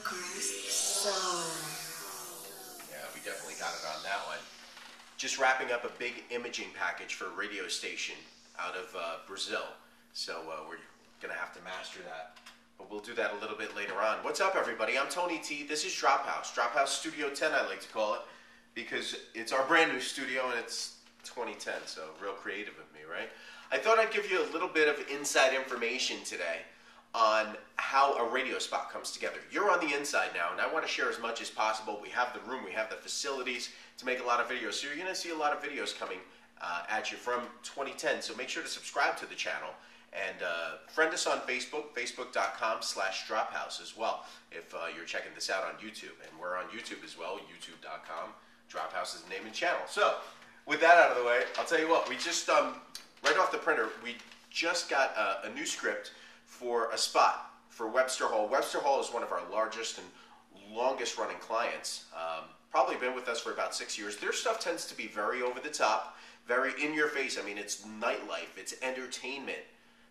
acoustic soul. Yeah, we definitely got it on that one. Just wrapping up a big imaging package for a radio station out of Brazil. So we're going to have to master that. But we'll do that a little bit later on. What's up, everybody? I'm Tony T. This is DropHouse. DropHouse Studio 10, I like to call it, because it's our brand new studio and it's 2010, so real creative of me, right? I thought I'd give you a little bit of inside information today on how a radio spot comes together. You're on the inside now, and I want to share as much as possible. We have the room, we have the facilities to make a lot of videos. So you're going to see a lot of videos coming at you from 2010. So make sure to subscribe to the channel and friend us on Facebook, facebook.com/drophouse as well, if you're checking this out on YouTube. And we're on YouTube as well, youtube.com. DropHouse is the name and channel. So with that out of the way, I'll tell you what, we just, right off the printer, we just got a new script for a spot for Webster Hall. Webster Hall is one of our largest and longest running clients. Probably been with us for about 6 years. Their stuff tends to be very over the top, very in your face. I mean, it's nightlife, it's entertainment.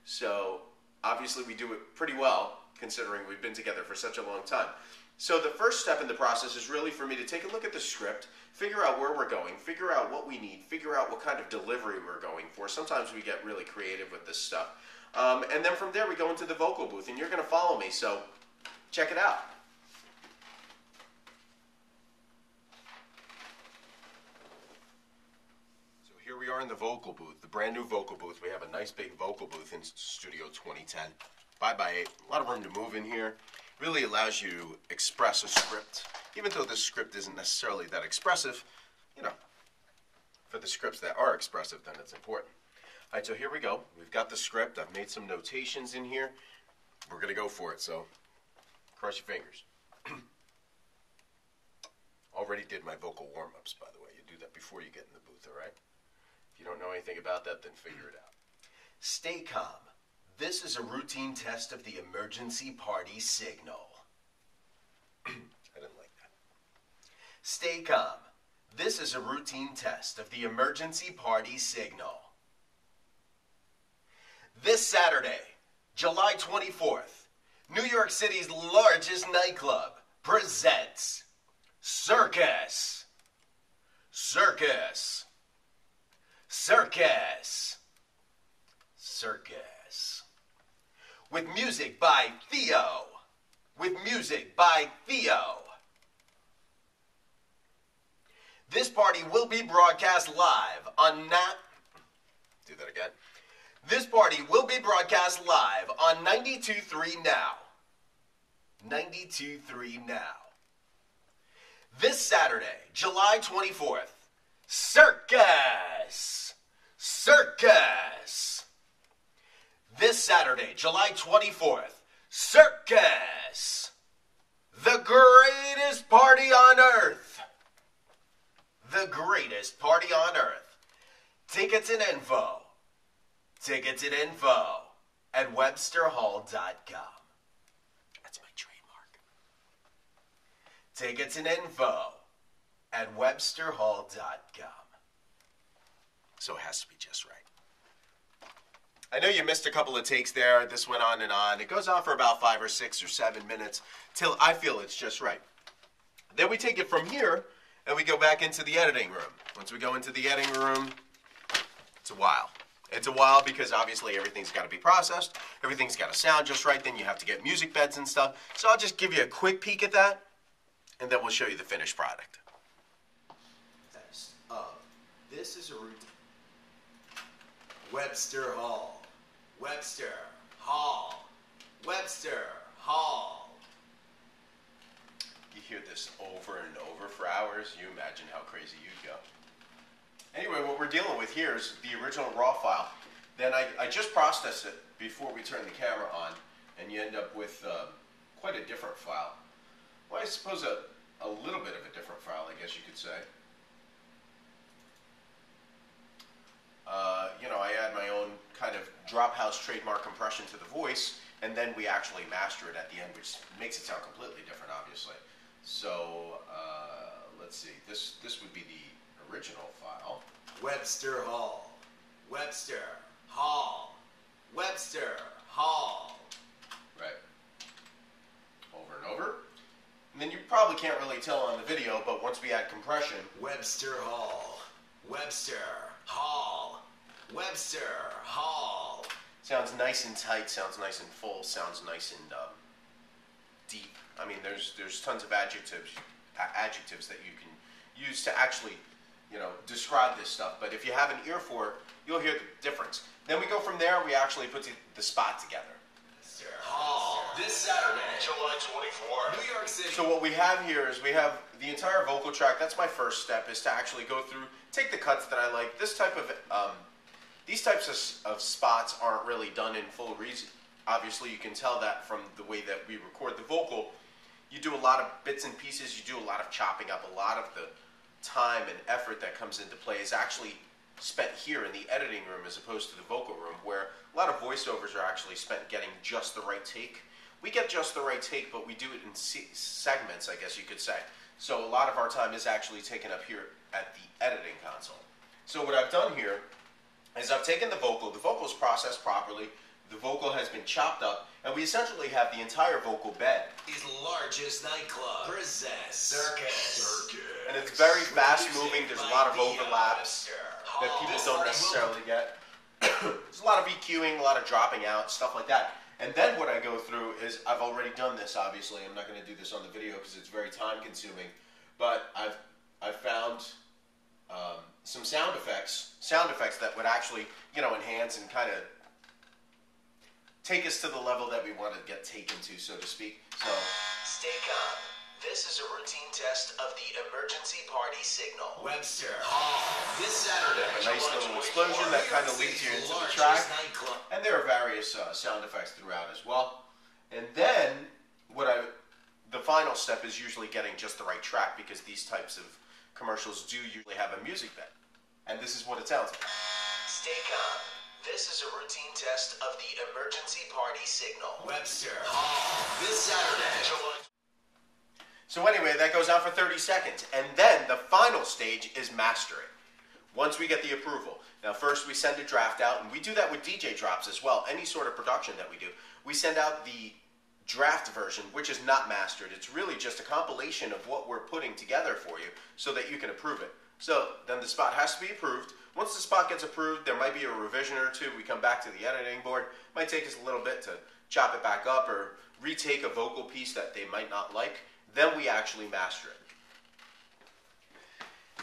So obviously we do it pretty well considering we've been together for such a long time. So the first step in the process is really for me to take a look at the script, figure out where we're going, figure out what we need, figure out what kind of delivery we're going for. Sometimes we get really creative with this stuff. And then from there we go into the vocal booth, and you're going to follow me, so check it out. So here we are in the vocal booth, the brand new vocal booth. We have a nice big vocal booth in Studio 2010. 5x8, a lot of room to move in here. Really allows you to express a script, even though this script isn't necessarily that expressive. You know, for the scripts that are expressive, then it's important. All right, so here we go. We've got the script. I've made some notations in here. We're going to go for it, so cross your fingers. Already did my vocal warm-ups, by the way. You do that before you get in the booth, all right? If you don't know anything about that, then figure it out. Stay calm. This is a routine test of the emergency party signal. I didn't like that. Stay calm. This is a routine test of the emergency party signal. This Saturday, July 24th, New York City's largest nightclub presents Circus. Circus. Circus. Circus. With music by Theo. With music by Theo. This party will be broadcast live on Do that again. This party will be broadcast live on 92.3 Now. 92.3 Now. This Saturday, July 24th, Circus! Circus! This Saturday, July 24th, Circus! The greatest party on earth! The greatest party on earth. Tickets and info. Tickets and info at websterhall.com. That's my trademark. Tickets and info at websterhall.com. So it has to be just right. I know you missed a couple of takes there. This went on and on. It goes on for about 5 or 6 or 7 minutes till I feel it's just right. Then we take it from here and we go back into the editing room. Once we go into the editing room, it's a while. It's a while because obviously everything's got to be processed. Everything's got to sound just right. Then you have to get music beds and stuff. So I'll just give you a quick peek at that, and then we'll show you the finished product. This is a routine. Webster Hall. Webster Hall. Webster Hall. You hear this over and over for hours, you imagine how crazy you'd go. Anyway, what we're dealing with here is the original raw file. Then I just processed it before we turn the camera on, and you end up with quite a different file. Well, I suppose a little bit of a different file, I guess you could say. You know, I add my own kind of DropHouse trademark compression to the voice, and then we actually master it at the end, which makes it sound completely different, obviously. So, let's see. This would be the original file. Webster Hall. Webster Hall. Webster Hall. Right. Over and over. And then you probably can't really tell on the video, but once we add compression, Webster Hall, Webster Hall, Webster Hall. Sounds nice and tight, sounds nice and full, sounds nice and deep. I mean, there's tons of adjectives that you can use to actually, describe this stuff. But if you have an ear for it, you'll hear the difference. Then we go from there. We actually put the spot together. Hall. This Saturday, July 24, New York City. So what we have here is we have the entire vocal track. That's my first step, is to actually go through, take the cuts that I like. This type of these types of spots aren't really done in full reason. Obviously, you can tell that from the way that we record the vocal. You do a lot of bits and pieces. You do a lot of chopping up. A lot of the time and effort that comes into play is actually spent here in the editing room as opposed to the vocal room, where a lot of voiceovers are actually spent getting just the right take. We get just the right take, but we do it in segments, I guess you could say. So a lot of our time is actually taken up here at the editing console. So what I've done here is I've taken the vocal. The vocal is processed properly. The vocal has been chopped up, and we essentially have the entire vocal bed. His largest nightclub presents Circus. And it's very fast moving. There's a lot of overlaps that people don't necessarily get. There's a lot of EQing, a lot of dropping out, stuff like that. And then what I go through is, I've already done this, obviously. I'm not going to do this on the video because it's very time consuming. But I've found some sound effects that would actually, enhance and kind of take us to the level that we want to get taken to, so to speak. So, stay calm. This is a routine test of the emergency party signal. Webster Hall. This Saturday, a nice little explosion that kind of leads you into the track. And there are various sound effects throughout as well. And then, the final step is usually getting just the right track, because these types of commercials do usually have a music bed. And this is what it sounds like. Stay calm. This is a routine test of the emergency party signal. Webster Hall. This Saturday, July. So anyway, that goes on for 30 seconds. And then the final stage is mastering. Once we get the approval. Now first we send a draft out, and we do that with DJ drops as well. Any sort of production that we do. We send out the draft version, which is not mastered. It's really just a compilation of what we're putting together for you so that you can approve it. So then the spot has to be approved. Once the spot gets approved, there might be a revision or two. We come back to the editing board. It might take us a little bit to chop it back up or retake a vocal piece that they might not like. Then we actually master it.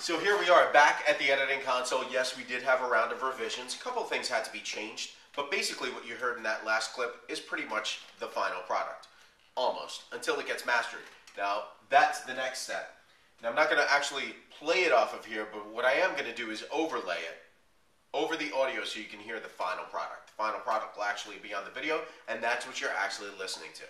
So here we are back at the editing console. Yes, we did have a round of revisions. A couple of things had to be changed, but basically what you heard in that last clip is pretty much the final product. Almost, until it gets mastered. Now, that's the next step. Now, I'm not going to actually play it off of here, but what I am going to do is overlay it over the audio so you can hear the final product. The final product will actually be on the video, and that's what you're actually listening to.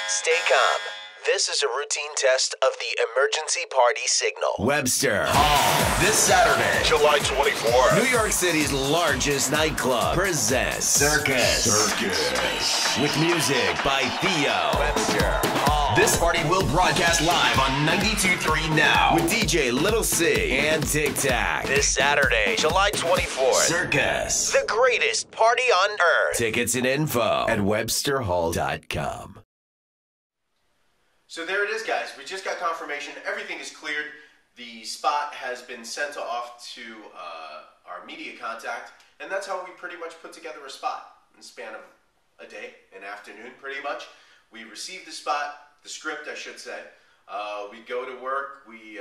Stay calm. This is a routine test of the emergency party signal. Webster Hall. This Saturday, July 24, New York City's largest nightclub presents Circus. With music by Theo. Webster Hall. This party will broadcast live on 92.3 Now with DJ Little C and Tic Tac. This Saturday, July 24th. Circus. The greatest party on earth. Tickets and info at websterhall.com. So there it is, guys. We just got confirmation. Everything is cleared. The spot has been sent off to our media contact, and that's how we pretty much put together a spot in the span of a day, an afternoon, pretty much. We receive the spot, the script, I should say. We go to work. We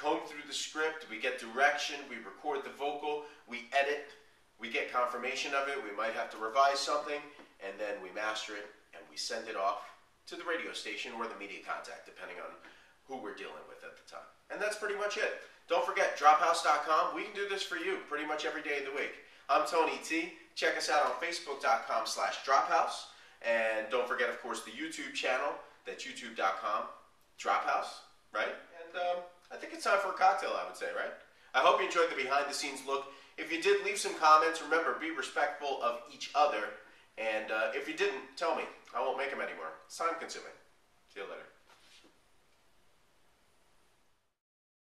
comb through the script. We get direction. We record the vocal. We edit. We get confirmation of it. We might have to revise something, and then we master it, and we send it off to the radio station or the media contact, depending on who we're dealing with at the time. And that's pretty much it. Don't forget, DropHouse.com. We can do this for you pretty much every day of the week. I'm Tony T. Check us out on Facebook.com/DropHouse. And don't forget, of course, the YouTube channel. That's YouTube.com, DropHouse, right? And I think it's time for a cocktail, I would say, right? I hope you enjoyed the behind-the-scenes look. If you did, leave some comments. Remember, be respectful of each other. And if you didn't, tell me. I won't make them anymore. It's time-consuming. See you later.